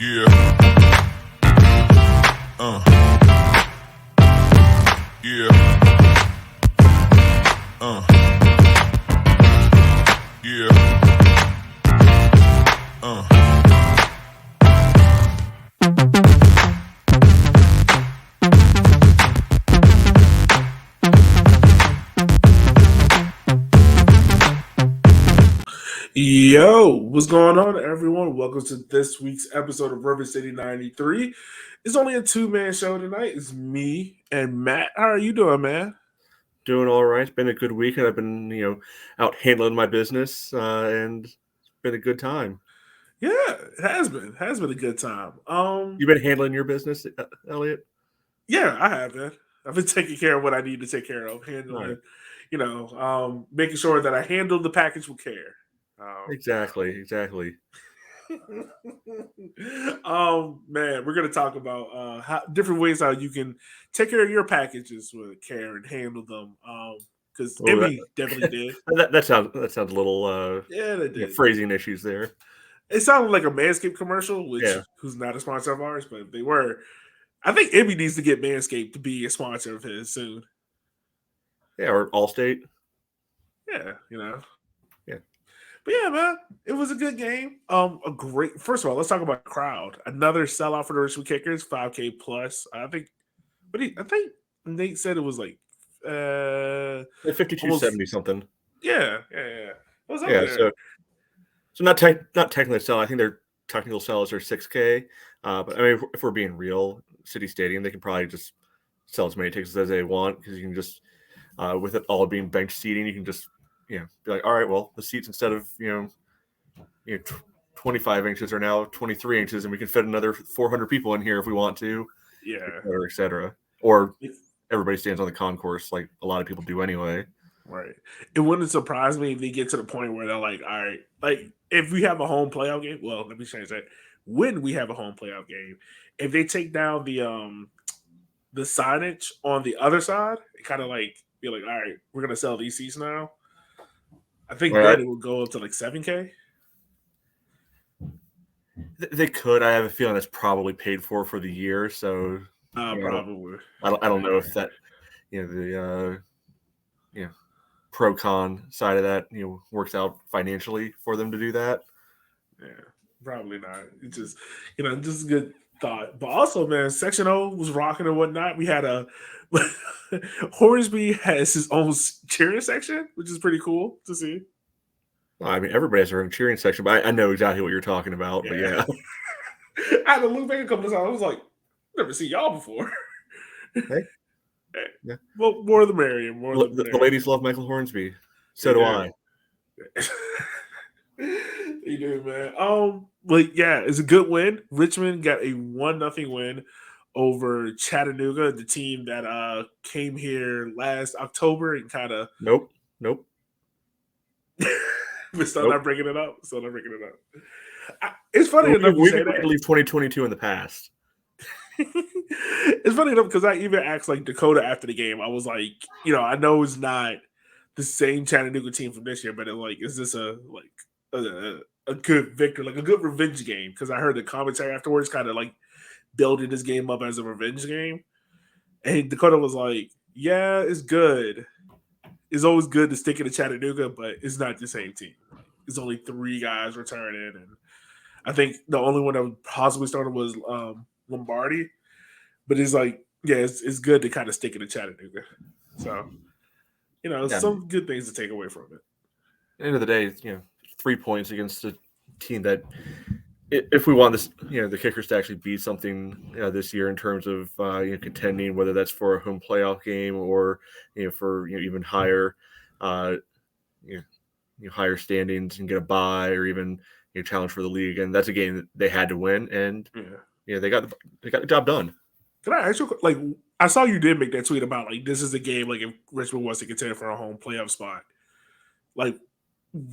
Yeah. Yeah. Yeah. Yo, what's going on, everyone? Welcome to this week's episode of Rivercity 93. It's only a two-man show tonight. It's me and Matt. How are you doing, man? Doing all right. It's been a good week, and I've been, out handling my business, and it's been a good time. Yeah, it has been. It has been a good time. You been handling your business, Elliot? Yeah, I have been. I've been taking care of what I need to take care of, handling, Right. making sure that I handle the package with care. Um, Exactly. Man, we're gonna talk about different ways how you can take care of your packages with care and handle them. Because Oh, Emmy definitely did. that sounds a little Yeah, they did. phrasing issues there. It sounded like a Manscaped commercial, which Yeah. who's not a sponsor of ours, but if they were, I think Emmy needs to get Manscaped to be a sponsor of his soon. Yeah, or Allstate. Yeah, Yeah. But yeah, man, it was a good game. A great. First of all, let's talk about crowd. Another sellout for the Richmond Kickers, 5K plus. I think Nate said it was like 5270 something. Yeah. It was up Yeah, there. so not technically a sell. I think their technical sells are 6K. But I mean, if we're being real, City Stadium, they can probably just sell as many tickets as they want because you can just, with it all being bench seating, you can just, be like, all right, well, the seats instead of 25 inches are now 23 inches, and we can fit another 400 people in here if we want to, Yeah, et cetera. Or everybody stands on the concourse like a lot of people do anyway. right. It wouldn't surprise me if they get to the point where they're like, all right, like if we have a home playoff game. Well, let me change that. When we have a home playoff game, if they take down the signage on the other side, it kind of like be like, all right, we're gonna sell these seats now. I think Right. then it will go up to like 7K. They could. I have a feeling it's probably paid for the year. So Probably. I don't know if that the pro con side of that works out financially for them to do that. Yeah, probably not. It's just a good thought. But also, man, Section O was rocking and whatnot. We had a Hornsby has his own cheering section, which is pretty cool to see. Well, I mean, everybody has their own cheering section, but I know exactly what you're talking about. But yeah. I had to look back a couple of times. I was like, never seen y'all before. Hey. Yeah. Well, more the merrier. The ladies love Michael Hornsby. So do I. You do, man. But yeah, it's a good win. Richmond got a 1-0 win over Chattanooga, the team that came here last October and kind of Nope. We're still not bringing it up. It's funny enough we say that. leave 2022 in the past. It's funny enough because I even asked like Dakota after the game. I was like, I know it's not the same Chattanooga team from this year, but is this a good victory, like a good revenge game? Because I heard the commentary afterwards kind of like building this game up as a revenge game, and Dakota was like, "Yeah, it's good. It's always good to stick in to Chattanooga, but it's not the same team. It's only 3 guys returning, and I think the only one that possibly started was Lombardi. But it's like, yeah, it's good to kind of stick in to Chattanooga. So, some good things to take away from it. At the end of the day, 3 points against a team that, if we want this, the Kickers to actually beat something this year in terms of contending, whether that's for a home playoff game or for even higher, higher standings and get a bye or even challenge for the league, and that's a game that they had to win, and they got the job done. Can I ask you, like, I saw you did make that tweet about like this is a game like if Richmond wants to contend for a home playoff spot, like.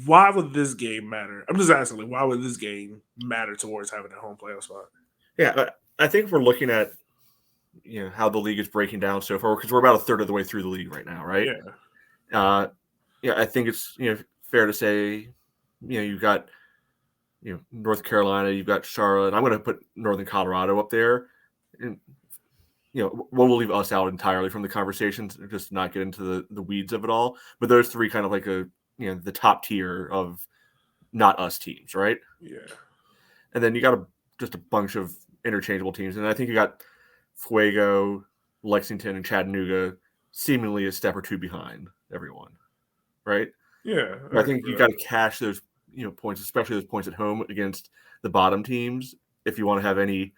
Why would this game matter? I'm just asking, like, why would this game matter towards having a home playoff spot? Yeah, I think if we're looking at how the league is breaking down so far, because we're about a third of the way through the league right now, right? Yeah. I think it's fair to say you've got North Carolina, you've got Charlotte. I'm going to put Northern Colorado up there. And, we'll leave us out entirely from the conversation, just not get into the weeds of it all. But those three kind of like the top tier of not us teams, right? Yeah. And then you got just a bunch of interchangeable teams. And I think you got Fuego, Lexington, and Chattanooga seemingly a step or two behind everyone, right? Yeah. I think you got to cash those points, especially those points at home against the bottom teams, if you want to have any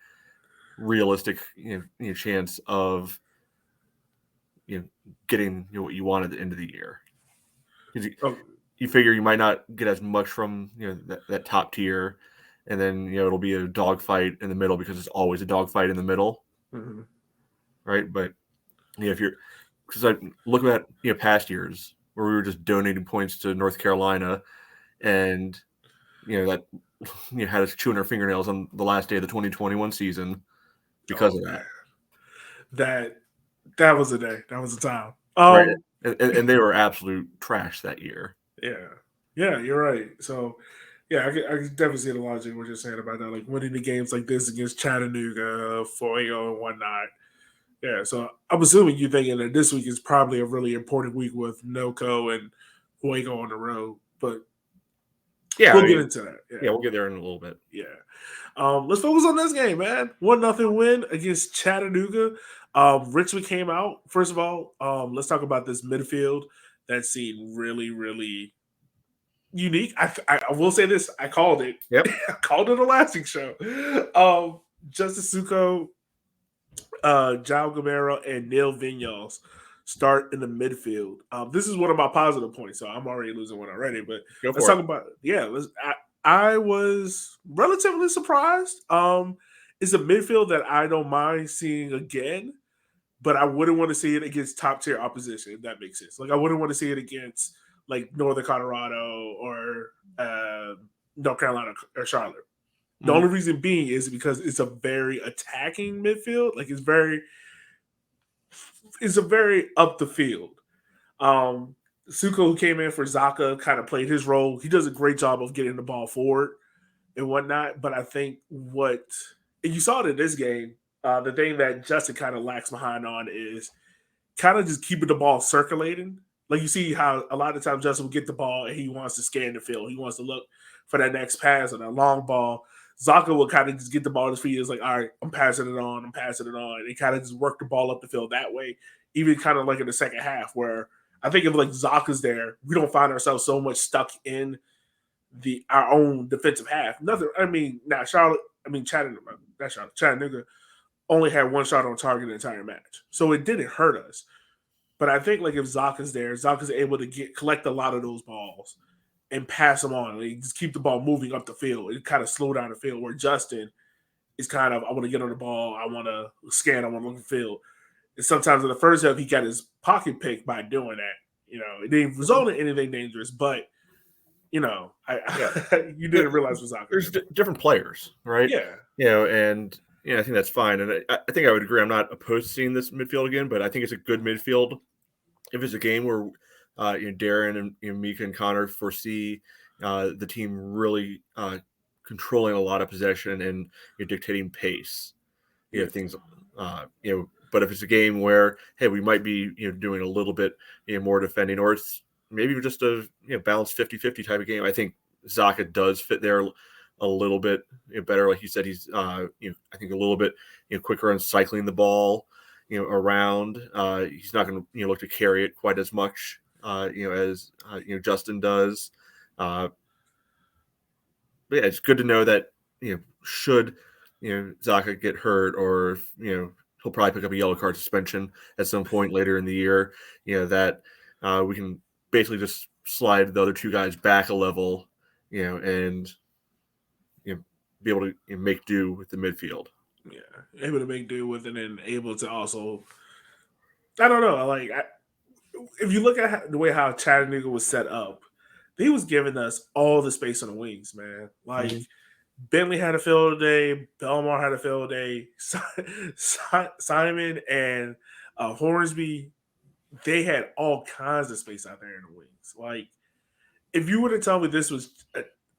realistic chance of getting what you want at the end of the year. You figure you might not get as much from that top tier, and then it'll be a dogfight in the middle because it's always a dogfight in the middle, right? But if you're because I look at past years where we were just donating points to North Carolina, and that had us chewing our fingernails on the last day of the 2021 season because of that. That was a day. That was a time. Right. And they were absolute trash that year. Yeah. Yeah, you're right. So, yeah, I can definitely see the logic in what you're saying about that. Like winning the games like this against Chattanooga, Fuego, and whatnot. Yeah, so I'm assuming you're thinking that this week is probably a really important week with NoCo and Fuego on the road. But yeah, we'll get into that. Yeah, we'll get there in a little bit. Yeah. Let's focus on this game, man. 1-0 win against Chattanooga. Richmond came out. First of all, let's talk about this midfield that seemed really, really unique. I will say this. I called it. Yep. I called it a lasting show. Justice Sukow, Jao Gamero, and Neil Vinyals start in the midfield. This is one of my positive points, so I'm already losing one already. But let's talk about I was relatively surprised. It's a midfield that I don't mind seeing again, but I wouldn't want to see it against top tier opposition, if that makes sense. Like I wouldn't want to see it against like Northern Colorado or North Carolina or Charlotte. The only reason being is because it's a very attacking midfield. Like it's a very up the field. Sukow, who came in for Zaca, kind of played his role. He does a great job of getting the ball forward and whatnot. But I think and you saw it in this game, the thing that Justin kind of lacks behind on is kind of just keeping the ball circulating. Like you see how a lot of times Justin will get the ball and he wants to scan the field. He wants to look for that next pass or that long ball. Zaca will kind of just get the ball at his feet. It's like, all right, I'm passing it on. And he kind of just work the ball up the field that way, even kind of like in the second half where I think if like Zaca's there, we don't find ourselves so much stuck in our own defensive half. Chattanooga only had one shot on target the entire match. So it didn't hurt us. But I think like if Zaca's there, Zaca's able to collect a lot of those balls and pass them on. Like, just keep the ball moving up the field. It kind of slow down the field where Justin is kind of, I want to get on the ball. I want to scan. I want to look at the field. And sometimes in the first half, he got his pocket picked by doing that. It didn't result in anything dangerous, but you didn't realize what Zaca. There's different players, right? Yeah. And I think that's fine. And I think I would agree. I'm not opposed to seeing this midfield again, but I think it's a good midfield. If it's a game where Darren and Mika and Connor foresee the team really controlling a lot of possession and dictating pace, things, But if it's a game where, hey, we might be doing a little bit more defending, or it's maybe just a balanced 50-50 type of game, I think Zaca does fit there a little bit better. Like you said, he's I think a little bit quicker on cycling the ball around. He's not going to look to carry it quite as much as Justin does. But yeah, it's good to know that should Zaca get hurt, or he'll probably pick up a yellow card suspension at some point later in the year, that we can basically just slide the other two guys back a level, and be able to make do with the midfield. Yeah, able to make do with it and able to also, I don't know, like if you look at the way how Chattanooga was set up, he was giving us all the space on the wings, man. Like Bentley had a field day, Belmar had a field day, Simon and Hornsby, they had all kinds of space out there in the wings. Like if you were to tell me this was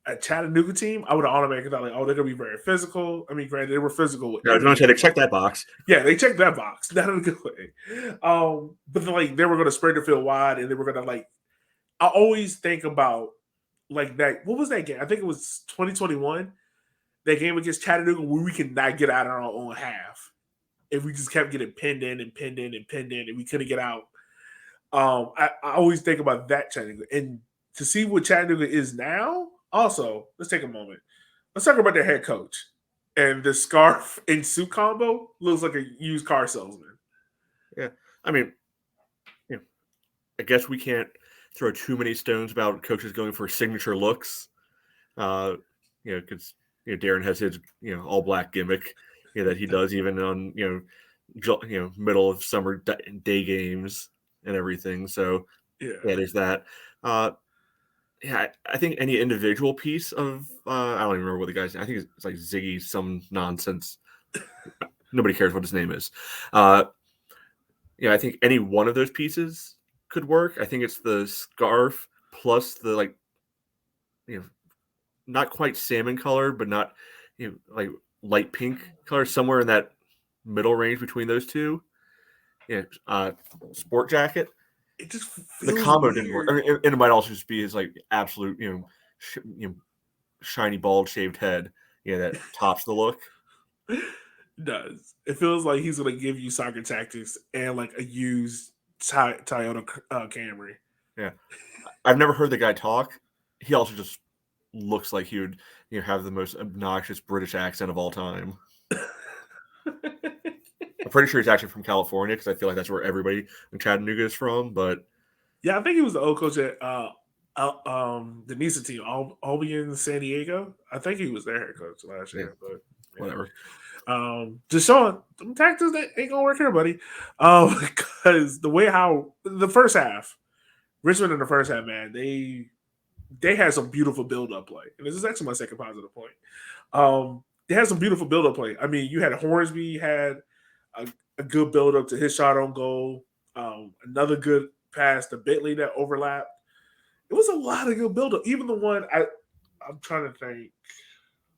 a Chattanooga team, I would have automatically thought like, oh, they're gonna be very physical. I mean, granted, they were physical. I was going to say they checked that box. Yeah, they checked that box. Not in a good way. But then, like they were gonna spread the field wide, and they were gonna like. I always think about like that. What was that game? I think it was 2021. That game against Chattanooga where we could not get out of our own half. If we just kept getting pinned in and pinned in and pinned in, and we couldn't get out. I always think about that Chattanooga, and to see what Chattanooga is now. Also, let's take a moment. Let's talk about their head coach. And the scarf and suit combo looks like a used car salesman. Yeah, I mean, I guess we can't throw too many stones about coaches going for signature looks. Because Darren has his all black gimmick that he does even on middle of summer day games and everything. So yeah there's that. I think any individual piece of I don't even remember what the guy's name. I think it's like Ziggy some nonsense. Nobody cares what his name is. I think any one of those pieces could work. I think it's the scarf plus the not quite salmon color, but not like light pink color, somewhere in that middle range between those two. Sport jacket. It just the combo didn't work. I mean, and it might also just be his like absolute shiny bald shaved head that tops the look. It does. It feels like he's gonna give you soccer tactics and like a used Toyota Camry. Yeah, I've never heard the guy talk. He also just looks like he would have the most obnoxious British accent of all time. I'm pretty sure he's actually from California because I feel like that's where everybody in Chattanooga is from. But yeah, I think he was the old coach at the Nisa team, Albion, San Diego. I think he was their head coach last year. But whatever. Just showing them tactics that ain't gonna work here, buddy. Because the way how the first half, Richmond in the first half, man, they had some beautiful build-up play. And this is actually my second positive point. They had some beautiful build-up play. I mean, you had Hornsby had a good build-up to his shot on goal. Another good pass to Bentley that overlapped. It was a lot of good build-up. Even the one I'm trying to think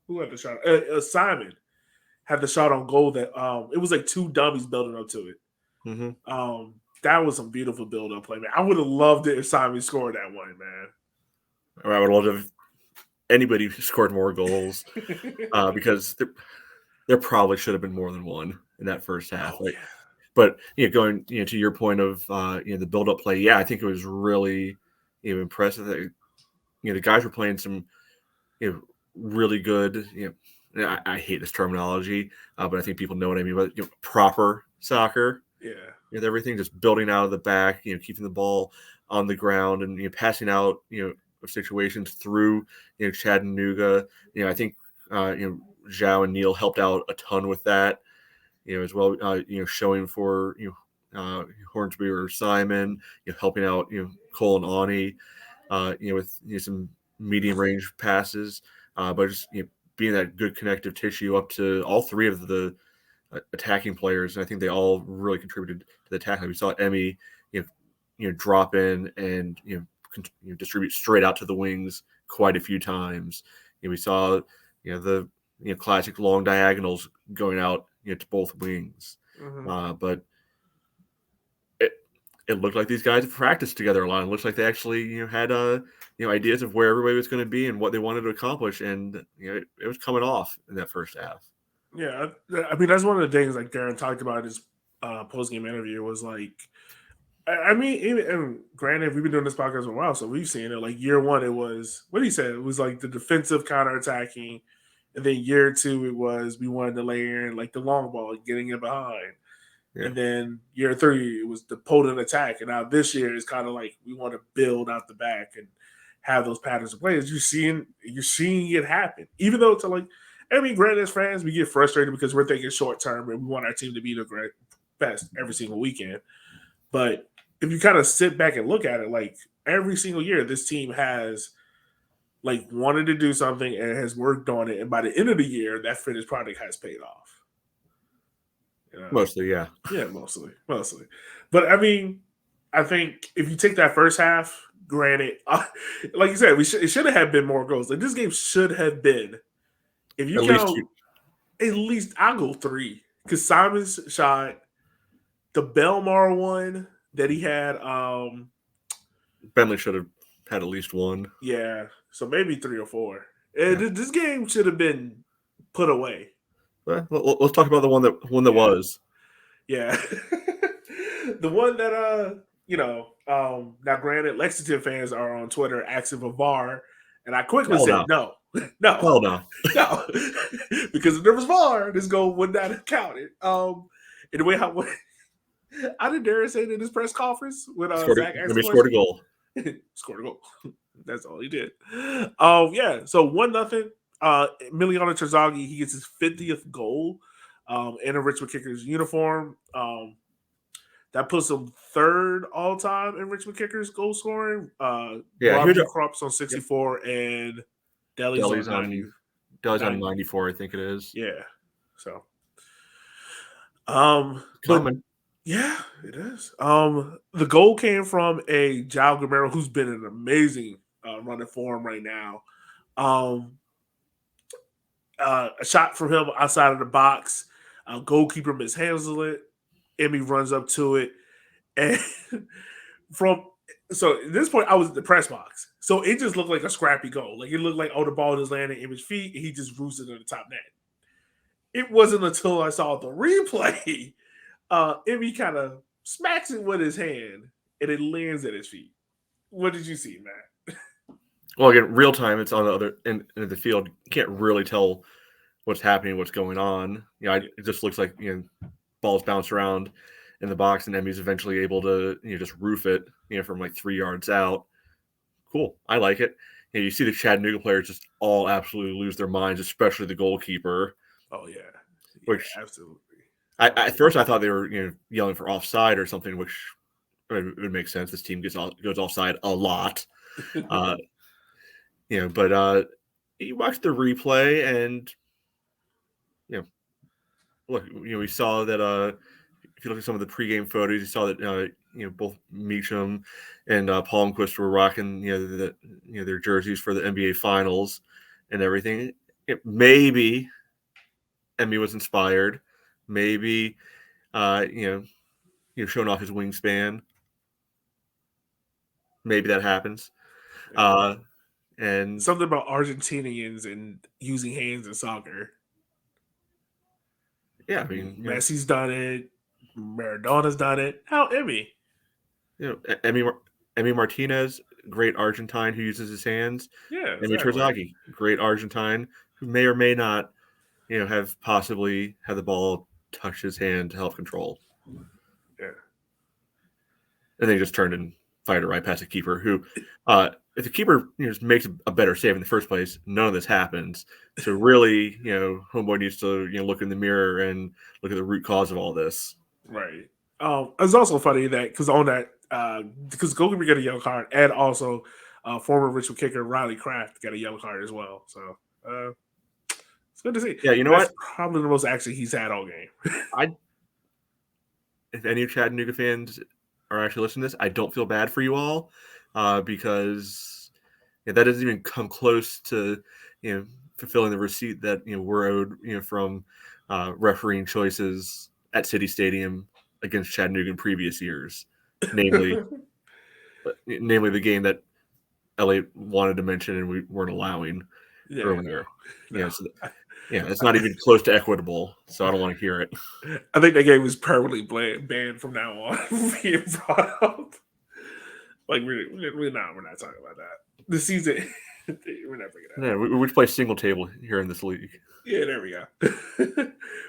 who had the shot. Simon had the shot on goal that it was like two dummies building up to it. Mm-hmm. That was some beautiful build-up play, man. I would have loved it if Simon scored that one, man. Or I would love if anybody scored more goals because there probably should have been more than one in that first half. Yeah. But going to your point of the build-up play, yeah, I think it was really impressive. That, the guys were playing some really good. I hate this terminology, but I think people know what I mean. But proper soccer. Yeah. With everything just building out of the back, keeping the ball on the ground and passing out of situations through Chattanooga. I think Zhao and Neil helped out a ton with that. As well, showing for Hornsby or Simon, helping out Cole and Ani, with some medium range passes, but just being that good connective tissue up to all three of the attacking players, and I think they all really contributed to the attack. Like we saw Emmy, drop in and distribute straight out to the wings quite a few times. We saw the classic long diagonals going out to both wings. Mm-hmm. But it looked like these guys practiced together a lot. It looks like they actually had ideas of where everybody was going to be and what they wanted to accomplish, and it was coming off in that first half. Yeah, I mean that's one of the things like Darren talked about in his post-game interview was like, I mean, even, and granted, we've been doing this podcast for a while, so we've seen it. Like year one, it was what he said. It was like the defensive counterattacking, and then year two, it was we wanted to layer in like the long ball and getting it behind. Yeah. And then year three, it was the potent attack. And now this year is kind of like we want to build out the back and have those patterns of plays. You're seeing it happen. Even though it's like, I mean, granted, as fans, we get frustrated because we're thinking short term and we want our team to be the great best every single weekend. But if you kind of sit back and look at it, like every single year, this team has like wanted to do something and has worked on it. And by the end of the year, that finished product has paid off. Mostly, yeah. Yeah, mostly. But I mean, I think if you take that first half, Granted, like you said, it should have been more goals. Like this game should have been, if you At least count, at least I'll go 3 because Simon's shot, the Belmar one that he had. Bentley should have had at least one. Yeah, so maybe 3 or 4. This game should have been put away. Well, let's talk about the one that was. Yeah, the one that now granted, Lexington fans are on Twitter asking for VAR, and I quickly said no, Hell no, because if there was VAR, this goal would not have counted. In the way how did Darren say in his press conference when Zach asked scored a goal. Scored a goal. That's all he did. Yeah. So 1-0. Emiliano Terzaghi, he gets his 50th goal in a Richmond Kickers uniform. That puts him 3rd all time in Richmond Kickers goal scoring. Robbie Kropp's on 64 and Deli's on 90. Deli's on 94, I think it is. Yeah. So yeah, it is. The goal came from a João Gamero who's been an amazing running form right now. A shot from him outside of the box. Goalkeeper mishandles it. Emmy runs up to it. And so at this point, I was at the press box. So it just looked like a scrappy goal. Like it looked like, the ball just landed in Emmy's feet and he just roosted on the top net. It wasn't until I saw the replay, Emmy kind of smacks it with his hand and it lands at his feet. What did you see, Matt? Well, again, real time, it's on the other end of the field. You can't really tell what's happening, what's going on. It just looks like balls bounce around in the box, and Emmy's eventually able to just roof it from like 3 yards out. Cool, I like it. You see the Chattanooga players just all absolutely lose their minds, especially the goalkeeper. Oh yeah, which absolutely. At first I thought they were yelling for offside or something, which would make sense. This team goes offside a lot. But you watch the replay and look, we saw that if you look at some of the pregame photos, you saw that both Meacham and Palmquist were rocking their jerseys for the NBA Finals and everything. Maybe Emmy was inspired. Maybe showing off his wingspan. Maybe that happens. And something about Argentinians and using hands in soccer. Yeah, I mean, Messi's done it. Maradona's done it. How Emmy? Emmy Martinez, great Argentine who uses his hands. Yeah, Emmy Terzaghi, great Argentine who may or may not, have possibly had the ball touch his hand to help control. Yeah, and then he just turned and fired it right past the keeper. Who, if the keeper just makes a better save in the first place, none of this happens. So really, homeboy needs to look in the mirror and look at the root cause of all this. Right. It's also funny that because goalkeeper got a yellow card, and also former Richmond kicker Riley Kraft got a yellow card as well. So it's good to see. Yeah, That's probably the most action he's had all game. If any Chattanooga fans are actually listening to this, I don't feel bad for you all because that doesn't even come close to fulfilling the receipt that we're owed from refereeing choices at City Stadium against Chattanooga in previous years, namely the game that LA wanted to mention and we weren't allowing earlier. No. It's not even close to equitable, so I don't want to hear it. I think that game was permanently banned from now on being brought up. Like we're not talking about that. The season, we're not bringing that. Yeah, we play single table here in this league. Yeah, there we go.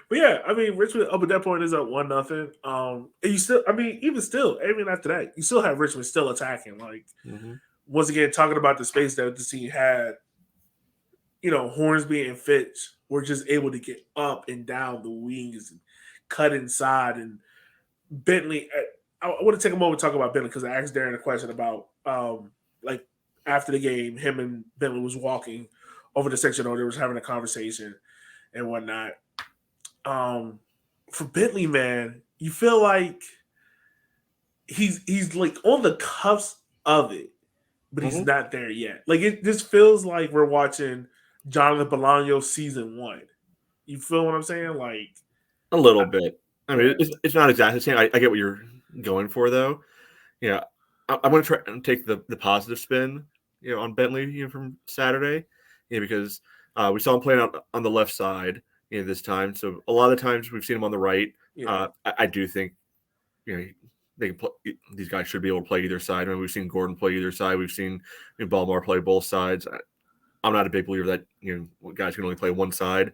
But yeah, I mean, Richmond up at that point is up 1-0. And you still, even after that, you still have Richmond still attacking. Like once again, talking about the space that the team had. Hornsby and Fitch were just able to get up and down the wings and cut inside. And Bentley, I want to take a moment to talk about Bentley because I asked Darren a question about, after the game, him and Bentley was walking over the section, or they was having a conversation and whatnot. For Bentley, man, you feel like he's like on the cusp of it. but he's not there yet. Like it just feels like we're watching Jonathan Bolaño season 1. You feel what I'm saying? Like a little bit. I mean, it's not exactly the same. I get what you're going for, though. Yeah, I'm going to try and take the positive spin, on Bentley, from Saturday, because we saw him playing on the left side, this time. So a lot of times we've seen him on the right. Yeah. I do think, they can play, these guys should be able to play either side. I mean, we've seen Gordon play either side. We've seen Baltimore play both sides. I'm not a big believer that guys can only play one side,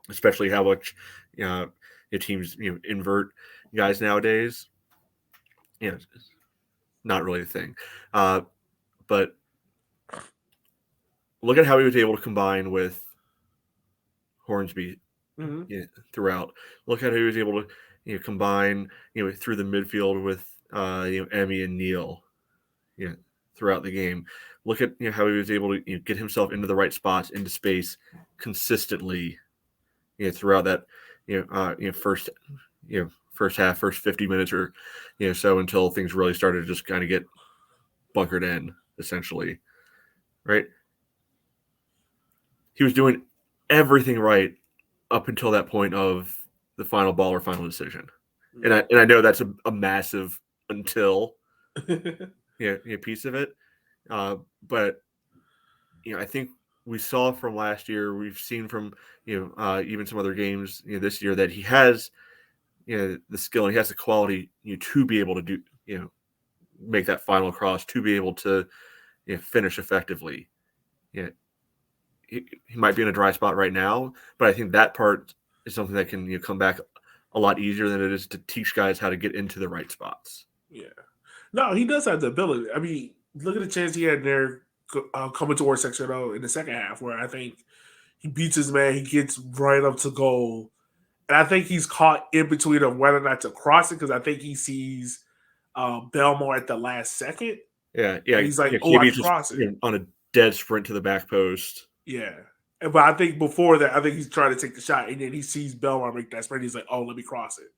especially how much your teams invert guys nowadays. It's not really a thing. But look at how he was able to combine with Hornsby throughout. Look at how he was able to combine through the midfield with Emmy and Neal throughout the game. Look at how he was able to get himself into the right spots, into space consistently throughout that first half, first 50 minutes or so, until things really started to just kind of get bunkered in, essentially. Right? He was doing everything right up until that point of the final ball or final decision. And I know that's a massive until piece of it. But I think we saw from last year, we've seen from even some other games this year, that he has the skill and he has the quality to be able to do make that final cross, to be able to finish effectively. He might be in a dry spot right now, but I think that part is something that can come back a lot easier than it is to teach guys how to get into the right spots. Yeah. No, he does have the ability. I mean, look at the chance he had there coming towards section O in the second half, where I think he beats his man, he gets right up to goal. And I think he's caught in between of whether or not to cross it, because I think he sees Belmore at the last second. Yeah. And he's like, oh, I can cross it. On a dead sprint to the back post. Yeah. But I think before that, I think he's trying to take the shot, and then he sees Belmar make that sprint. He's like, oh, let me cross it.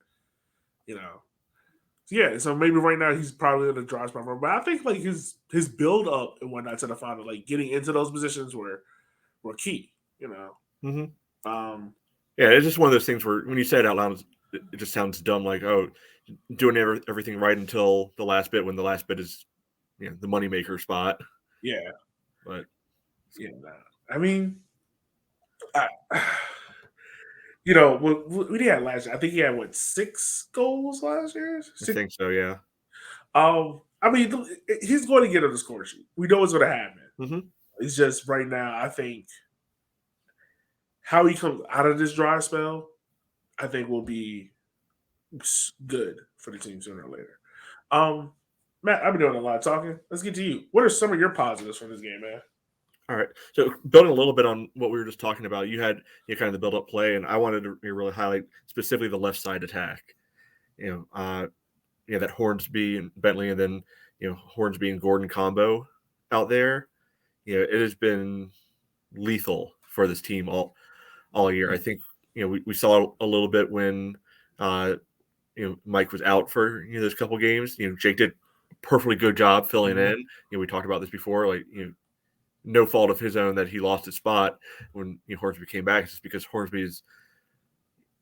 Yeah, so maybe right now he's probably in a dry spot. But I think like his build up and whatnot to the final, like getting into those positions were key. Yeah, it's just one of those things where when you say it out loud, it just sounds dumb. Like, oh, doing everything right until the last bit, when the last bit is the moneymaker spot. Yeah, but I mean, what he had last year, I think he had 6 goals last year. I think so, yeah. I mean, he's going to get on the score sheet. We know what's going to happen. It's just right now, I think how he comes out of this dry spell, I think will be good for the team sooner or later. Matt, I've been doing a lot of talking. Let's get to you. What are some of your positives from this game, man? All right. So building a little bit on what we were just talking about, you had kind of the build-up play, and I wanted to really highlight specifically the left side attack. That Hornsby and Bentley, and then Hornsby and Gordon combo out there. It has been lethal for this team all year. I think we saw a little bit when Mike was out for those couple games. Jake did a perfectly good job filling in. We talked about this before, like no fault of his own that he lost his spot when Hornsby came back. It's just because Hornsby is,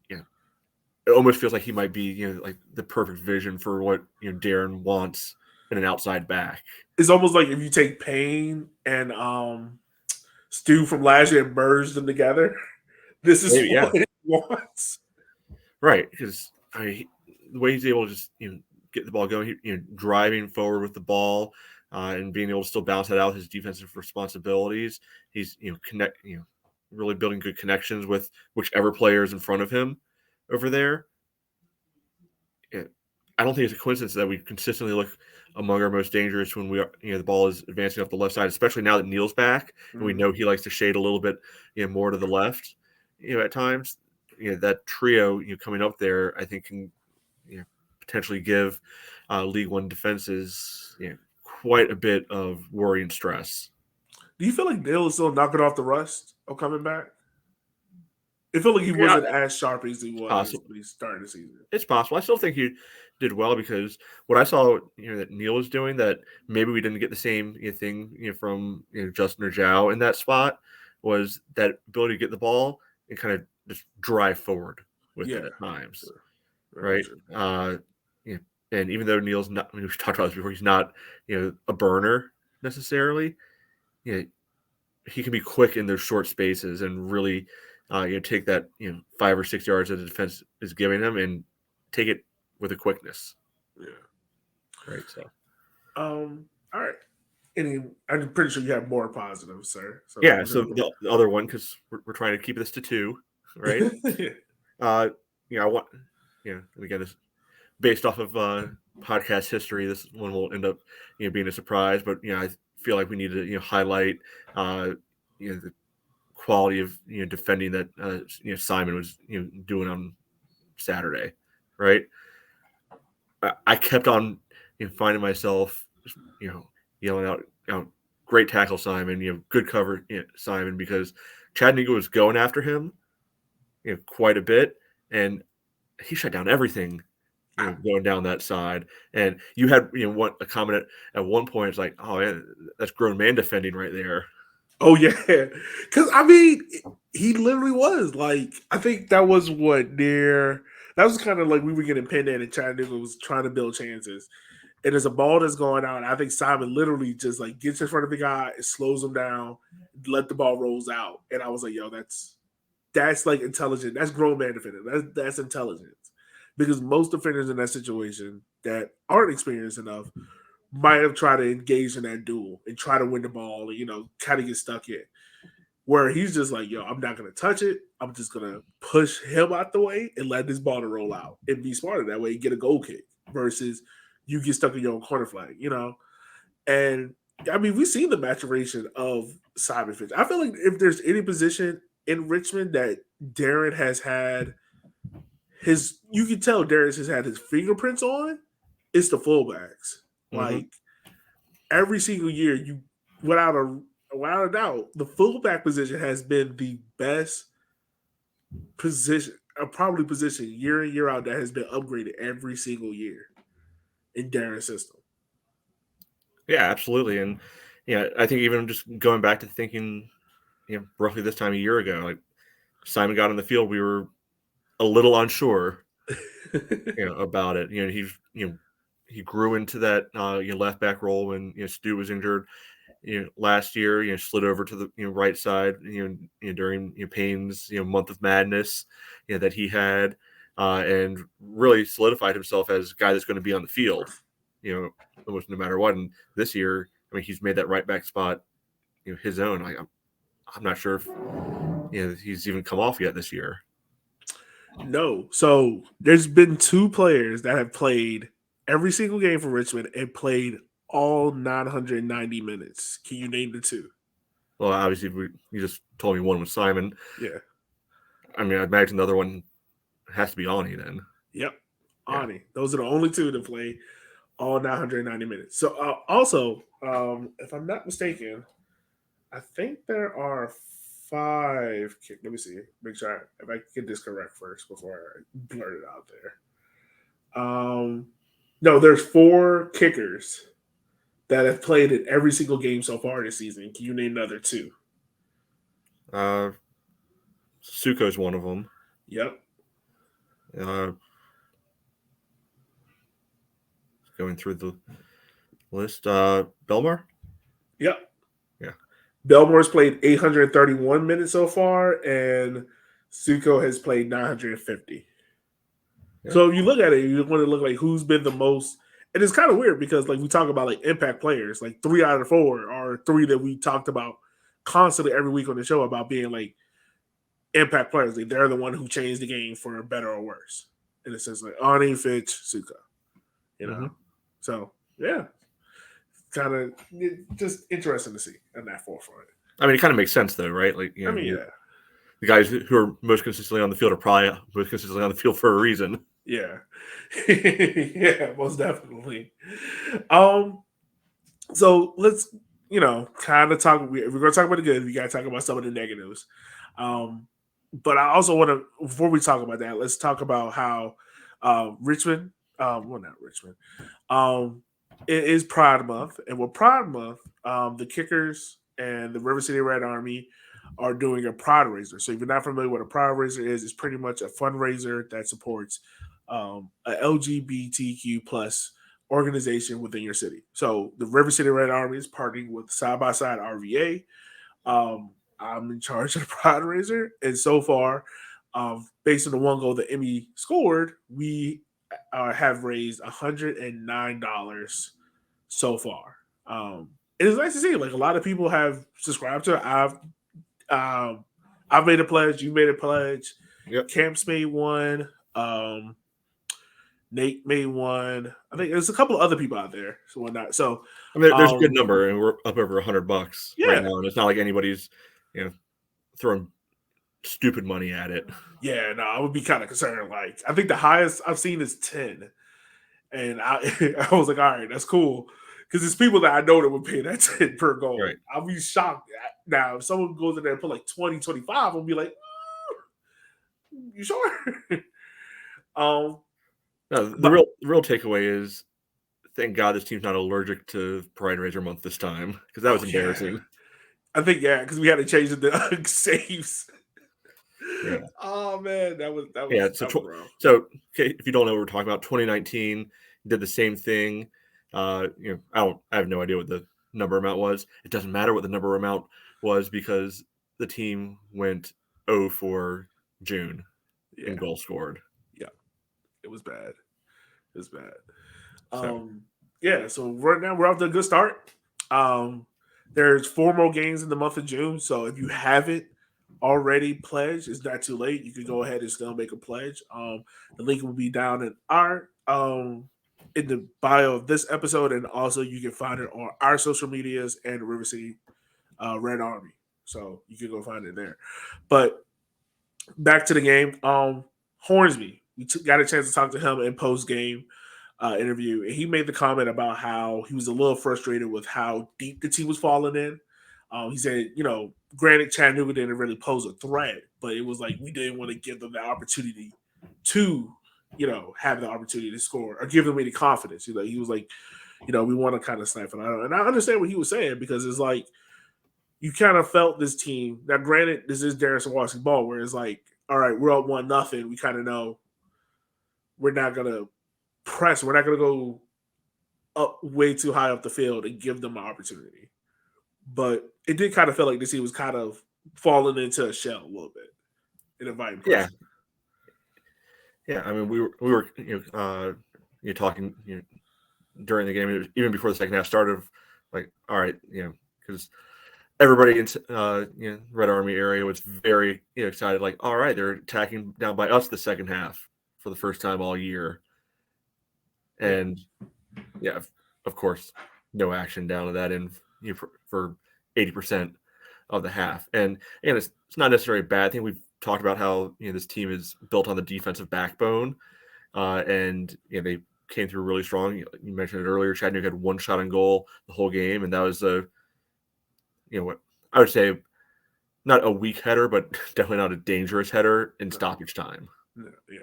it almost feels like he might be, like the perfect vision for what Darren wants in an outside back. It's almost like if you take Payne and Stu from last year and merge them together, this is what he wants. Right, because the way he's able to just get the ball going, driving forward with the ball. And being able to still bounce that out his defensive responsibilities. He's really building good connections with whichever player is in front of him over there. I don't think it's a coincidence that we consistently look among our most dangerous when we are the ball is advancing off the left side, especially now that Neal's back and we know he likes to shade a little bit more to the left. At times, that trio coming up there, I think can potentially give League One defenses quite a bit of worry and stress. Do you feel like Neal is still knocking off the rust of coming back? It felt like he wasn't as sharp as he was when he started the season. It's possible. I still think he did well because what I saw, that Neil was doing, that maybe we didn't get the same thing from Justin or Zhao in that spot, was that ability to get the ball and kind of just drive forward with it at times, right? And even though Neil's not, we've talked about this before, he's not a burner necessarily. He can be quick in those short spaces and really take that 5 or 6 yards that the defense is giving him and take it with a quickness. Yeah. Right. So. All right. I'm pretty sure you have more positives, sir. So the other one, because we're trying to keep this to 2, right? I want, again, this based off of podcast history, this one will end up being a surprise, but I feel like we need to highlight the quality of defending that Simon was doing on Saturday, right? I kept on finding myself yelling out great tackle Simon, good cover Simon, because Chattanooga was going after him quite a bit, and he shut down everything going down that side. And you had a comment at one point, it's like, oh yeah, that's grown man defending right there. Oh yeah, because he literally was like, I think that was that was kind of like we were getting pinned in, and Chattanooga was trying to build chances. And there's a ball that's going out, and I think Simon literally just like gets in front of the guy, and slows him down, let the ball rolls out. And I was like, yo, that's like intelligent. That's grown man defending. That's intelligence. Because most defenders in that situation that aren't experienced enough might have tried to engage in that duel and try to win the ball and, kind of get stuck in. Where he's just like, yo, I'm not going to touch it. I'm just going to push him out the way and let this ball to roll out and be smarter that way and get a goal kick versus you get stuck in your own corner flag, And, we've seen the maturation of Simon Finch. I feel like if there's any position in Richmond that Darren has had you can tell Darren has had his fingerprints on, it's the fullbacks. Mm-hmm. Like every single year, without a doubt, the fullback position has been the best position, probably position year in, year out that has been upgraded every single year in Darren's system. Yeah, absolutely. And I think even just going back to thinking, roughly this time a year ago, like Simon got on the field, we were a little unsure, about it. He grew into that left back role when Stu was injured. Last year, slid over to the right side. During Payne's month of madness, that he had, and really solidified himself as a guy that's going to be on the field, almost no matter what. And this year, he's made that right back spot, his own. Like I'm not sure if he's even come off yet this year. No. So there's been 2 players that have played every single game for Richmond and played all 990 minutes. Can you name the 2? Well, obviously, you just told me one was Simon. Yeah. I imagine the other one has to be Ani then. Yep. Ani. Yeah. Those are the only 2 that play all 990 minutes. So also, if I'm not mistaken, I think there are 5. Let me see. Make sure if I get this correct first before I blurt it out there. No, there's 4 kickers that have played in every single game so far this season. Can you name another 2? Sukow's one of them. Yep. Going through the list, Belmar? Yep. Yeah. Belmore's played 831 minutes so far, and Sukow has played 950. Yeah. So if you look at it, you want to look like who's been the most. And it's kind of weird because like we talk about like impact players, like 3 out of 4 are 3 that we talked about constantly every week on the show about being like impact players. Like they're the one who changed the game for better or worse. And it says like Ani, Fitch, Sukow. Mm-hmm. So yeah. Kind of just interesting to see on that forefront. It kind of makes sense though, right? Like, yeah. The guys who are most consistently on the field are probably most consistently on the field for a reason. Yeah. Yeah, most definitely. So let's, kind of talk. If we're going to talk about the good, we got to talk about some of the negatives. But I also want to, before we talk about that, let's talk about how Richmond, well, not Richmond, it is Pride Month. And with Pride Month, the Kickers and the Rivercity Red Army are doing a Prideraiser. So if you're not familiar with what a Prideraiser is, it's pretty much a fundraiser that supports a LGBTQ plus organization within your city. So the Rivercity Red Army is partnering with Side by Side RVA. I'm in charge of the Prideraiser, and so far, based on the one goal that Emmy scored, we have raised $109 so far. It is nice to see. Like a lot of people have subscribed to it. I've made a pledge. You made a pledge. Yep. Camps made one. Nate made one. I think there's a couple of other people out there. So whatnot. So I mean, there's a good number, and we're up over $100 right Yeah. now, and it's not like anybody's throwing stupid money at it. Yeah, no, I would be kind of concerned. Like, I think the highest I've seen is 10. And I I was like, all right, that's cool. Because there's people that I know that would pay that 10 per goal. Right. I'll be shocked. Now, if someone goes in there and put like 20, 25, I'll be like, you sure? No, the real takeaway is, thank God this team's not allergic to Prideraiser month this time, because that was embarrassing. Yeah. I think, because we had to change it to saves. Yeah. Oh man, that was Yeah. So okay, if you don't know what we're talking about, 2019 did the same thing. I have no idea what the number amount was. It doesn't matter what the number amount was because the team went 0 for June in goal scored. Yeah, it was bad. It was bad. So right now we're off to a good start. There's 4 more games in the month of June, so if you haven't already pledged, it's not too late. You can go ahead and still make a pledge. The link will be down in our in the bio of this episode, and also you can find it on our social medias and the River City Red Army. So you can go find it there. But back to the game. Hornsby, we got a chance to talk to him in post game interview, and he made the comment about how he was a little frustrated with how deep the team was falling in. He said, granted, Chattanooga didn't really pose a threat, but it was like we didn't want to give them the opportunity to, have the opportunity to score or give them any confidence. He was like, we want to kind of snipe it. And I understand what he was saying because it's like you kind of felt this team. Now, granted, this is Darren Sawatsky ball, where it's like, all right, we're up 1-0. We kind of know we're not gonna press. We're not gonna go up way too high up the field and give them an opportunity. But it did kind of feel like this team was kind of falling into a shell a little bit and inviting pressure. Yeah. I mean, we were talking during the game, even before the second half started, like, all right, because everybody in Red Army area was very excited, like, all right, they're attacking down by us the second half for the first time all year, and of course, no action down to that end for 80% of the half, and it's not necessarily a bad thing. We've talked about how this team is built on the defensive backbone, and they came through really strong. You mentioned it earlier. Chattanooga had 1 shot on goal the whole game, and that was what I would say, not a weak header, but definitely not a dangerous header in stoppage time. Yeah,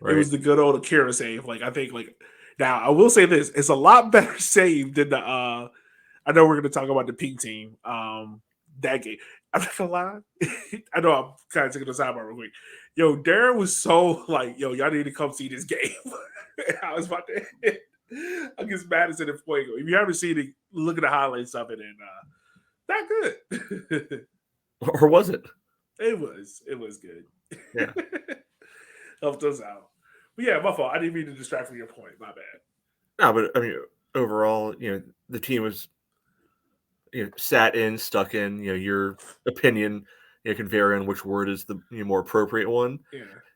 right? It was the good old Akira save. Like I think, now I will say this: it's a lot better save than the. I know we're going to talk about the Pink team. That game, I'm not gonna lie. I know I'm kind of taking the sidebar real quick. Yo, Darren was so like, yo, y'all need to come see this game. I was about to hit against Madison and Fuego. If you haven't seen it, look at the highlights of it, and not good. Or was it? It was good. Yeah. Helped us out. But yeah, my fault. I didn't mean to distract from your point. My bad. No, but I mean, overall, the team was stuck in. Your opinion can vary on which word is the more appropriate one.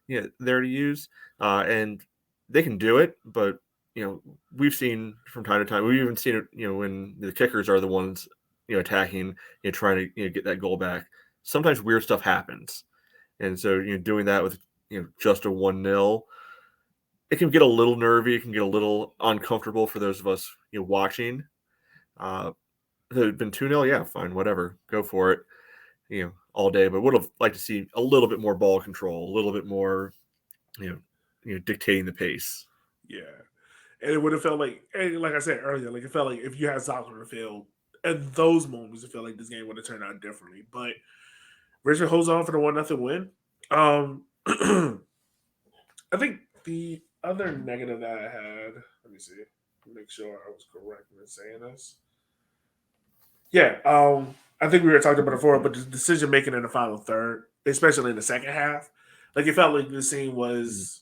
There to use, and they can do it. But we've seen from time to time. We've even seen it. When the kickers are the ones attacking, trying to get that goal back. Sometimes weird stuff happens, and so doing that with just a 1-0, it can get a little nervy. It can get a little uncomfortable for those of us watching. If it had been 2-0, yeah, fine, whatever, go for it. all day, but would have liked to see a little bit more ball control, a little bit more, dictating the pace. Yeah. And it would have felt like, and like I said earlier, like it felt like if you had Zaca on the field, at those moments, it felt like this game would have turned out differently. But Richmond holds on for the 1-0 win. I think the other negative that I had, let me see, make sure I was correct in saying this. Yeah, I think we were talking about it before, but the decision making in the final third, especially in the second half, like it felt like the scene was.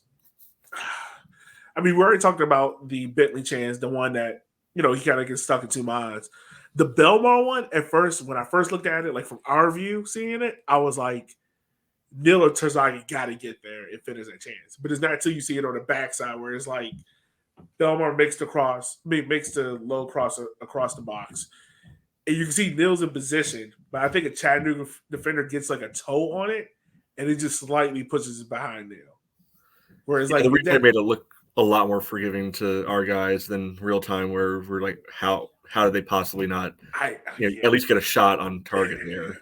I mean, we already talked about the Bentley chance, the one that he kind of gets stuck in two minds. The Belmar one, at first, when I first looked at it, like from our view, seeing it, I was like, Neil or Terzaghi got to get there if it is a chance. But it's not until you see it on the backside where it's like Belmar makes the low cross across the box. And you can see Neil's in position, but I think a Chattanooga defender gets like a toe on it, and it just slightly pushes it behind Neil. Whereas like the replay made it look a lot more forgiving to our guys than real time, where we're like, how did they possibly not at least get a shot on target there?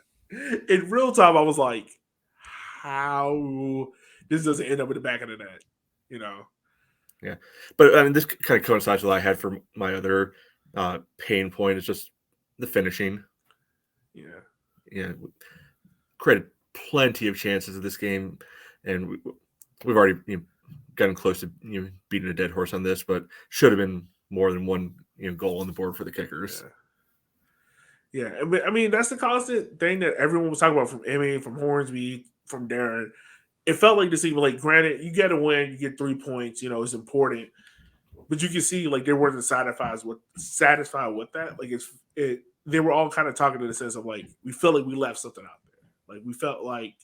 In real time, I was like, how this doesn't end up in the back of the net, Yeah, but I mean, this kind of coincides with what I had for my other pain point. Is just the finishing. Yeah. Credit plenty of chances of this game, and we've already gotten close to beating a dead horse on this, but should have been more than one goal on the board for the kickers. Yeah. I mean that's the constant thing that everyone was talking about from Emmy, from Hornsby, from Darren. It felt like this even like granted you get a win, you get 3 points, it's important, but you can see like they weren't satisfied with that. Like they were all kind of talking in the sense of like we feel like we left something out there. Like we felt like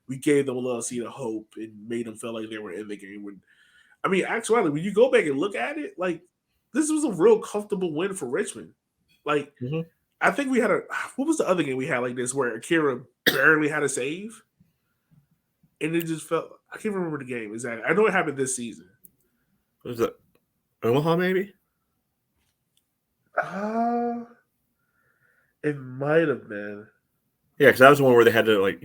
we gave them a little seed of hope and made them feel like they were in the game. Actually, when you go back and look at it, like this was a real comfortable win for Richmond. Like I think we had what was the other game we had like this where Akira barely had a save, and it just felt I can't remember the game exactly. I know it happened this season. Was it Omaha maybe? It might have been. Yeah, because that was the one where they had to like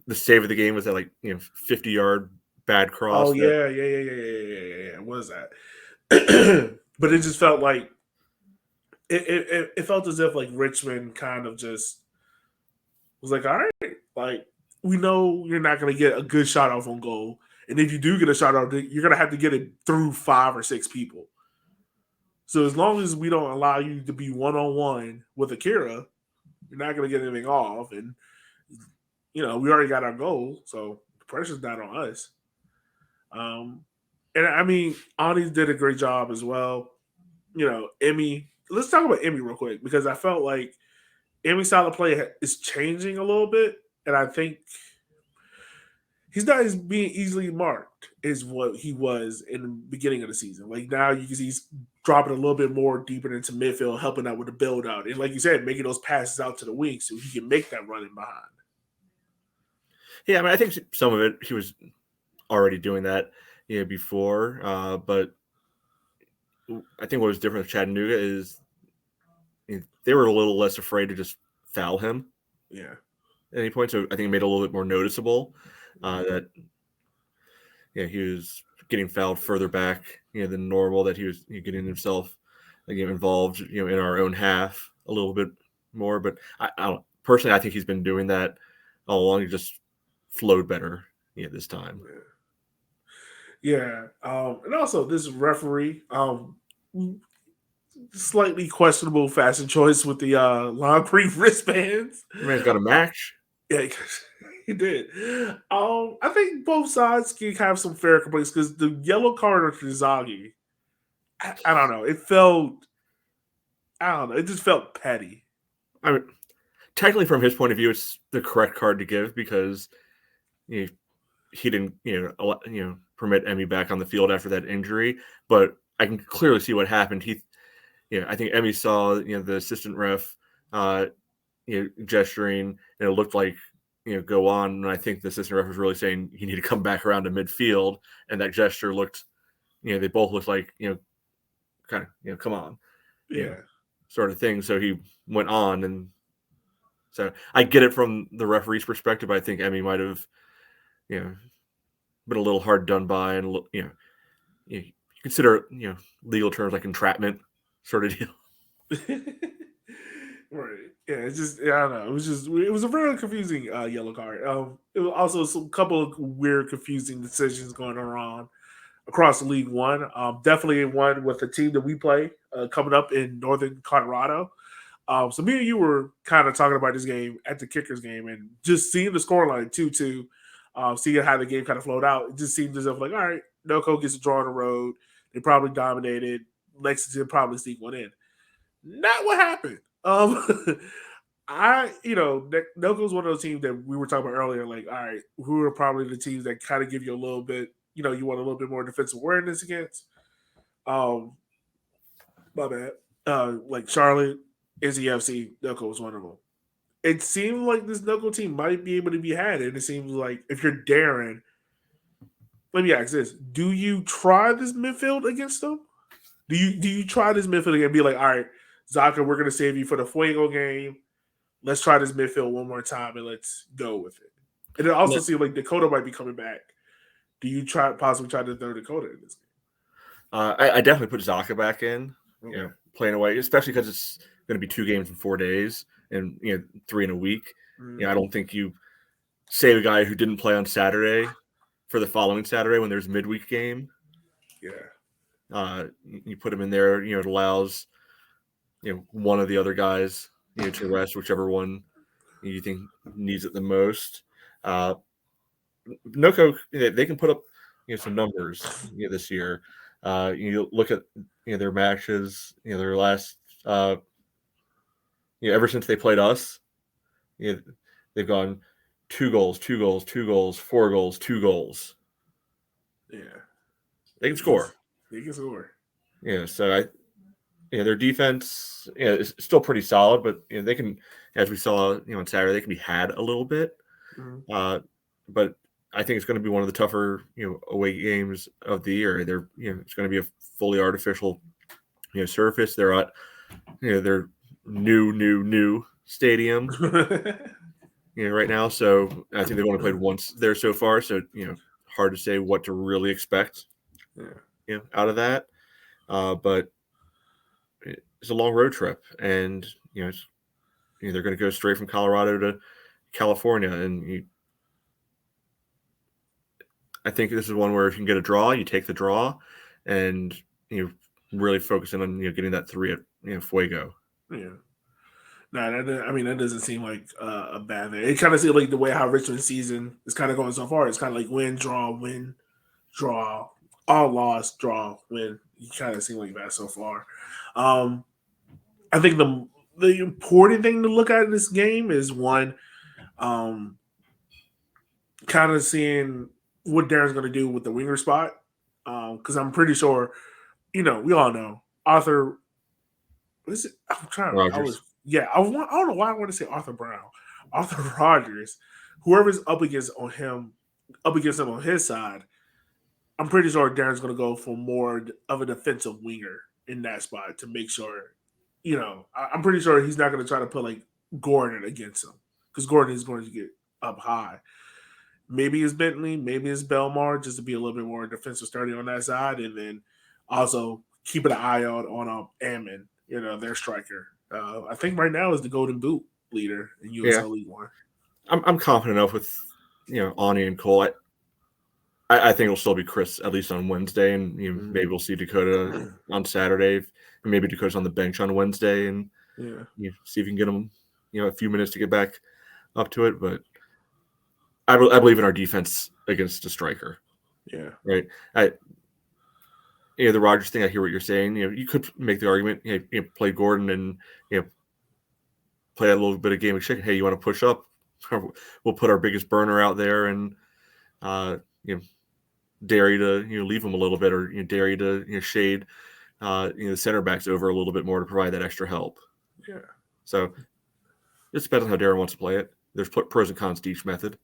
the save of the game was that 50-yard bad cross. Oh yeah. What is that? But it just felt like it felt as if like Richmond kind of just was like, all right, like we know you're not going to get a good shot off on goal, and if you do get a shot off, you're going to have to get it through 5 or 6 people. So as long as we don't allow you to be one-on-one with Akira, you're not going to get anything off, and we already got our goal, so the pressure's not on us. And I mean, Ani did a great job as well. Emmy. Let's talk about Emmy real quick because I felt like Emmy's style of play is changing a little bit, and I think he's not as being easily marked as what he was in the beginning of the season. Like now, you can see he's dropping a little bit more deeper into midfield, helping out with the build out, and like you said, making those passes out to the wings so he can make that running behind. Yeah, I mean, I think some of it he was already doing that before, but I think what was different with Chattanooga is they were a little less afraid to just foul him. Yeah. At any point, so I think it made it a little bit more noticeable that he was getting fouled further back than normal. That he was getting himself involved in our own half a little bit more. But I don't personally. I think he's been doing that all along. He just flowed better this time. Yeah. And also this referee, slightly questionable fashion choice with the long creep wristbands. Man's got a match. Yeah, he did. I think both sides can have some fair complaints because the yellow card of Terzaghi, I don't know. It just felt petty. I mean, technically, from his point of view, it's the correct card to give because he didn't permit Emmy back on the field after that injury. But I can clearly see what happened. I think Emmy saw the assistant ref gesturing, and it looked like go on. And I think the assistant ref was really saying you need to come back around to midfield, and that gesture looked, they both looked like kind of come on, yeah, sort of thing. So he went on, and So I get it from the referee's perspective. I think Emmy might have, been a little hard done by, and you consider legal terms like entrapment sort of deal. Right. Yeah, it's just I don't know. It was a very confusing yellow card. It was also some couple of weird, confusing decisions going on across League One. Definitely one with the team that we play coming up in Northern Colorado. So me and you were kind of talking about this game at the Kickers game, and just seeing the scoreline 2-2, seeing how the game kind of flowed out. It just seemed as if like, all right, Noco gets a draw on the road. They probably dominated. Lexington probably sneak one in. Not what happened. Noco's one of those teams that we were talking about earlier. Like, all right, who are probably the teams that kind of give you a little bit, you want a little bit more defensive awareness against. My bad. Like Charlotte, NCFC, Noco was one of them. It seemed like this Noco team might be able to be had, and it seems like if you're Darren, let me ask this: do you try this midfield against them? Do you try this midfield again and be like, all right, Zaca, we're gonna save you for the Fuego game. Let's try this midfield one more time and let's go with it. And it also seems like Dakota might be coming back. Do you possibly try to throw Dakota in this game? I definitely put Zaca back in, playing away, especially because it's going to be 2 games in 4 days and 3 in a week. Mm-hmm. I don't think you save a guy who didn't play on Saturday for the following Saturday when there's a midweek game. Yeah. You put him in there. It allows one of the other guys to rest, whichever one you think needs it the most. Noco, they can put up some numbers this year. You look at their matches, their last ever since they played us, they've gone 2 goals, 2 goals, 2 goals, 4 goals, 2 goals. Yeah, they can score. They can score. So their defense is still pretty solid, but they can, as we saw on Saturday, they can be had a little bit. Mm-hmm. But I think it's going to be one of the tougher away games of the year. It's going to be a fully artificial surface. They're at their new stadium right now. So I think they've only played once there so far. So hard to say what to really expect out of that. But it's a long road trip, and they're going to go straight from Colorado to California, and I think this is one where if you can get a draw, you take the draw, and really focusing on getting that 3 at Fuego. Yeah. No, that doesn't seem like a bad thing. It kind of seems like the way how Richmond season is kind of going so far. It's kind of like win, draw, all loss, draw, win. You kind of seem like that so far. I think the important thing to look at in this game is one, kind of seeing what Darren's going to do with the winger spot, because I'm pretty sure, we all know Arthur. What is it? I'm trying to. Rogers. I don't know why I want to say Arthur Brown, Arthur Rogers, whoever's up against him on his side. I'm pretty sure Darren's going to go for more of a defensive winger in that spot to make sure. I'm pretty sure he's not going to try to put like Gordon against him because Gordon is going to get up high. Maybe it's Bentley, maybe it's Belmar, just to be a little bit more defensive sturdy on that side, and then also keeping an eye out on Ammon, their striker. I think right now is the Golden Boot leader in USL League One. I'm confident enough with Ani and Cole. I think it'll still be Chris at least on Wednesday, and maybe we'll see Dakota on Saturday. Maybe Dakota's on the bench on Wednesday, and see if you can get him a few minutes to get back up to it. But I believe in our defense against a striker. Yeah. Right. The Rogers thing, I hear what you're saying. You could make the argument, play Gordon and play a little bit of game of chicken. Hey, you want to push up? We'll put our biggest burner out there and dare you to leave him a little bit, or dare you to shade the center backs over a little bit more to provide that extra help. Yeah. So it depends on how Darren wants to play it. There's pros and cons to each method.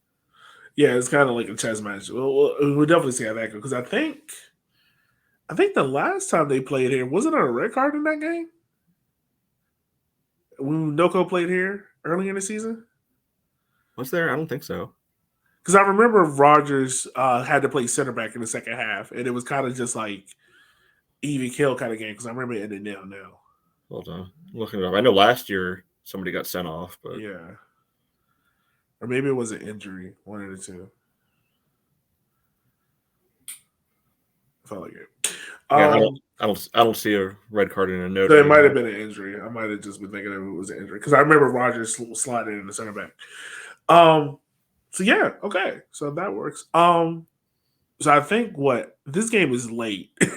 Yeah, it's kind of like a chess match. We'll definitely see how that goes, because I think the last time they played here, wasn't there a red card in that game? when Noko played here early in the season? Was there? I don't think so. Because I remember Rogers had to play center back in the second half, and it was kind of just like even kill kind of game. Because I remember it ended 0-0. Hold on, I'm looking it up. I know last year somebody got sent off, but yeah, or maybe it was an injury. One of the two. I felt like it. yeah, I don't see a red card in a note. So it might have been an injury. I might have just been thinking it was an injury because I remember Rogers sliding in the center back. So yeah, okay, so that works. So I think this game is late. I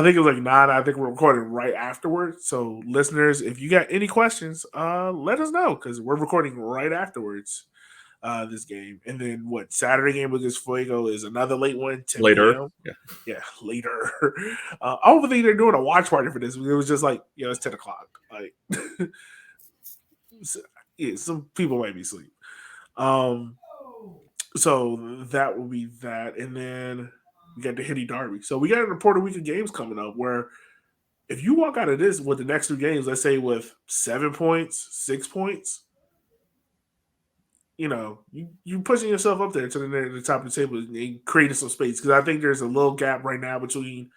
think it was like 9. I think we're recording right afterwards. So listeners, if you got any questions, let us know because we're recording right afterwards. This game, and then Saturday game against Fuego is another late one. 10 later, yeah, later. I don't think they're doing a watch party for this. It was just like, it's 10 o'clock. Like, some people might be asleep. So that will be that, and then we got the Hitty Derby. So we got an important week of games coming up where if you walk out of this with the next 2 games, let's say with 7 points, 6 points, you're pushing yourself up there to the top of the table and creating some space. Because I think there's a little gap right now between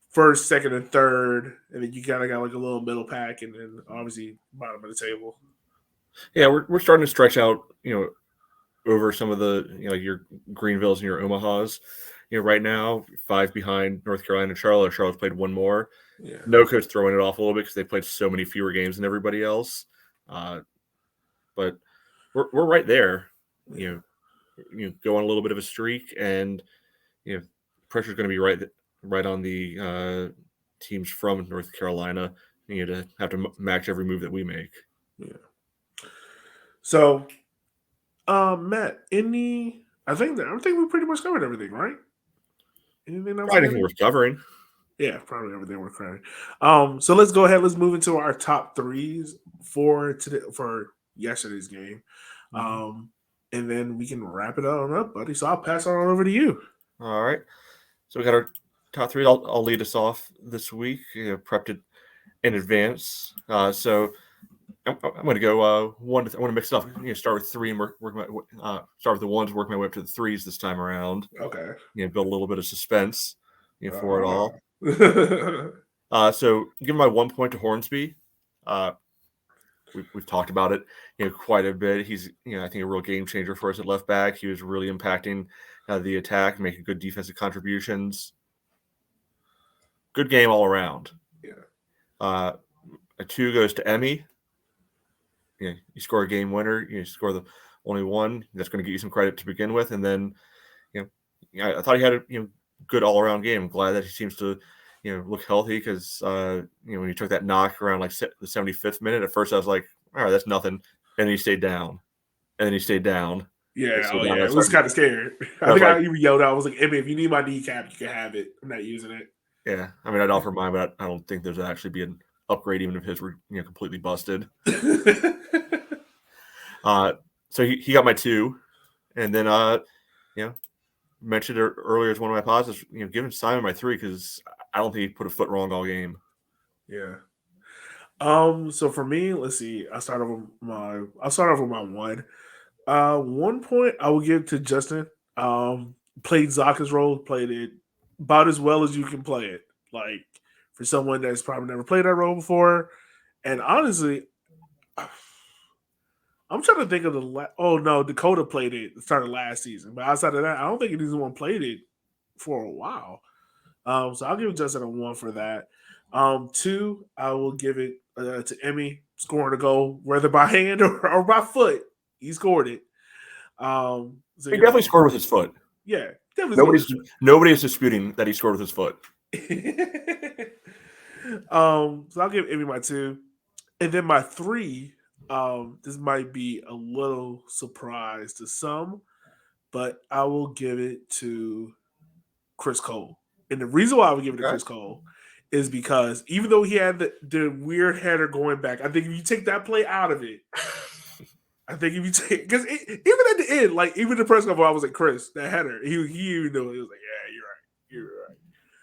first, second, and third, and then you kind of got like a little middle pack, and then obviously bottom of the table. Yeah, we're starting to stretch out, over some of the your Greenvilles and your Omahas. Right now 5 behind North Carolina and Charlotte. Charlotte's played 1 more. Yeah. NOCO's throwing it off a little bit because they played so many fewer games than everybody else. But we're right there. You go on a little bit of a streak, and pressure's going to be right on the teams from North Carolina. To have to match every move that we make. Yeah. So, Matt, I think we pretty much covered everything, right? Anything else? Anything worth covering? Yeah, probably everything we're covering. So let's go ahead. Let's move into our top 3s for yesterday's game. And then we can wrap it on up, buddy. So I'll pass it on over to you. All right. So we got our top 3. I'll lead us off this week. Prepped it in advance. So I'm going to go 1 to. I want to mix it up. Start with 3 and work start with the 1s, work my way up to the 3s this time around. Okay. Build a little bit of suspense. For it all. So give my 1 point to Hornsby. We've talked about it, quite a bit. He's, I think a real game changer for us at left back. He was really impacting the attack, making good defensive contributions. Good game all around. Yeah. A 2 goes to Emmy. You score a game winner. You score the only 1. That's going to get you some credit to begin with. And then, I thought he had a good all around game. I'm glad that he seems to look healthy because when he took that knock around like the 75th minute, at first I was like, all right, that's nothing. And then he stayed down. Yeah, it was kind of scared. I think I even yelled out, I was like, Emmy, if you need my kneecap, you can have it. I'm not using it. Yeah, I mean, I'd offer mine, but I don't think there's actually be an upgrade even if his were completely busted. So he got my 2, and then mentioned it earlier as one of my positives. Giving Simon my 3 because I don't think he put a foot wrong all game. Yeah. So for me, let's see. I'll start off with my 1. 1 point I will give to Justin. Played Zaca's role, played it about as well as you can play it. Like for someone that's probably never played that role before. And honestly, I'm trying to think of Dakota played it started last season. But outside of that, I don't think anyone played it for a while. So I'll give Justin a 1 for that. 2, I will give it to Emmy scoring a goal, whether by hand or by foot. He scored it. So he definitely scored with his foot. Yeah, definitely. Nobody is disputing that he scored with his foot. So I'll give Emmy my 2, and then my 3. This might be a little surprise to some, but I will give it to Chris Cole. And the reason why I would give it to Chris Cole is because even though he had the weird header going back, I think if you take that play out of it, because even at the end, like even the press conference, I was like, Chris, that header, he even knew it. He was like, yeah, you're right.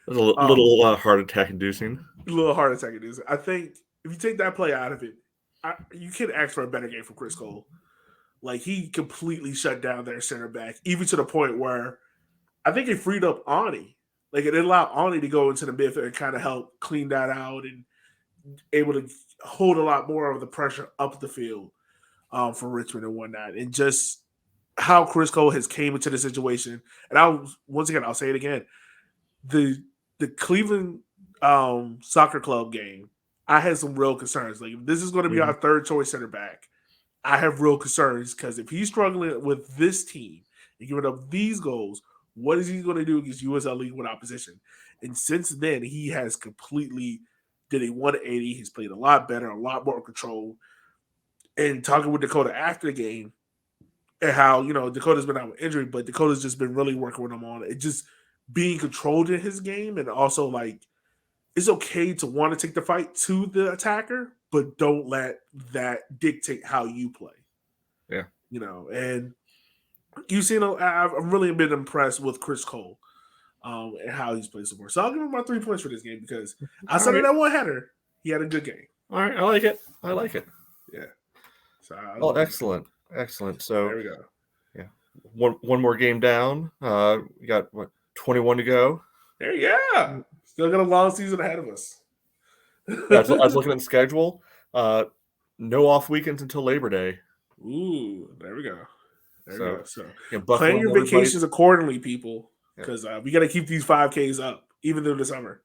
It was a little heart attack inducing. A little heart attack inducing. I think if you take that play out of it, you can't ask for a better game from Chris Cole. Like, he completely shut down their center back, even to the point where I think it freed up Ani. Like, it allowed Ani to go into the midfield and kind of help clean that out and able to hold a lot more of the pressure up the field for Richmond and whatnot. And just how Chris Cole has came into the situation. And I'll say it again. The Cleveland soccer club game, I had some real concerns. Like, if this is going to be our third choice center back, I have real concerns because if he's struggling with this team and giving up these goals, what is he going to do against USL League One opposition? And since then, he has completely did a 180. He's played a lot better, a lot more control. And talking with Dakota after the game and how, Dakota's been out with injury, but Dakota's just been really working with him on it. Just being controlled in his game, and also, like, it's okay to want to take the fight to the attacker, but don't let that dictate how you play. Yeah. And you've seen, I've really been impressed with Chris Cole and how he's played so far. So I'll give him my 3 points for this game because outside of that one header, he had a good game. All right. I like it. Yeah. So excellent. So there we go. Yeah. One more game down. We got 21 to go. There, yeah. Still got a long season ahead of us. I was looking at the schedule. No off weekends until Labor Day. Ooh, there we go. So plan your vacations accordingly, people, because we got to keep these 5Ks up, even through the summer.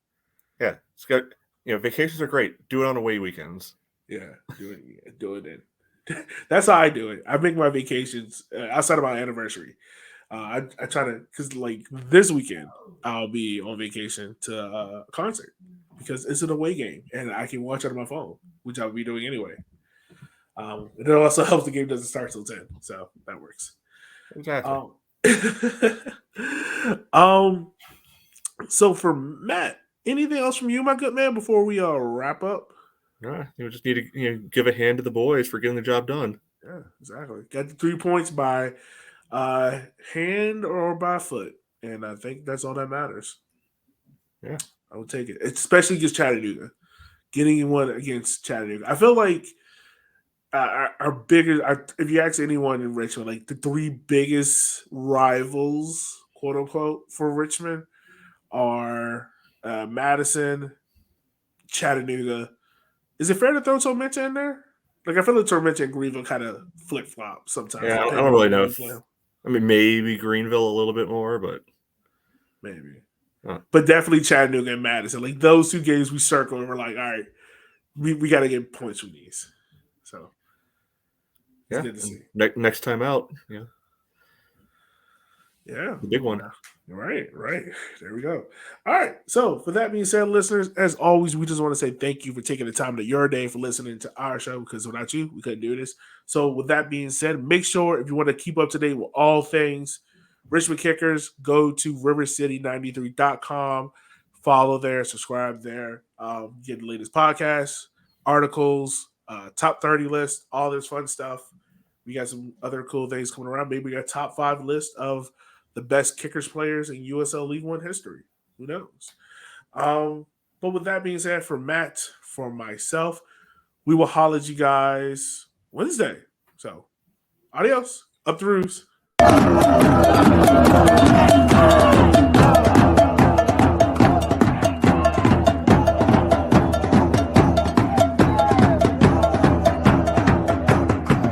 Yeah, it's got vacations are great. Do it on away weekends. Yeah, do it. That's how I do it. I make my vacations outside of my anniversary. I try to, because like this weekend I'll be on vacation to a concert because it's an away game and I can watch it on my phone, which I'll be doing anyway. It also helps the game doesn't start till 10, so that works. Exactly. So for Matt, anything else from you, my good man, before we wrap up? Yeah, you just need to give a hand to the boys for getting the job done. Yeah, exactly. Got the 3 points by hand or by foot, and I think that's all that matters. Yeah, I would take it, especially against Chattanooga. Getting one against Chattanooga, I feel like our biggest. If you ask anyone in Richmond, like the 3 biggest rivals, quote unquote, for Richmond are Madison, Chattanooga. Is it fair to throw Tormenta in there? Like, I feel like Tormenta and Greenville kind of flip flop sometimes. Yeah, I don't really know. Maybe Greenville a little bit more, but maybe. But definitely Chattanooga and Madison. Like, those 2 games we circle and we're like, all right, we got to get points from these. So, it's good to see. Next time out, yeah, the big one. Right. There we go. All right. So, for that being said, listeners, as always, we just want to say thank you for taking the time of your day for listening to our show, because without you, we couldn't do this. So, with that being said, make sure if you want to keep up to date with all things Richmond Kickers, go to rivercity93.com, follow there, subscribe there, get the latest podcasts, articles, top 30 list, all this fun stuff. We got some other cool things coming around. Maybe we got a top 5 list of the best kickers players in USL League One history. Who knows? But with that being said, for Matt, for myself, we will holler at you guys Wednesday. So, adios. Up the roofs.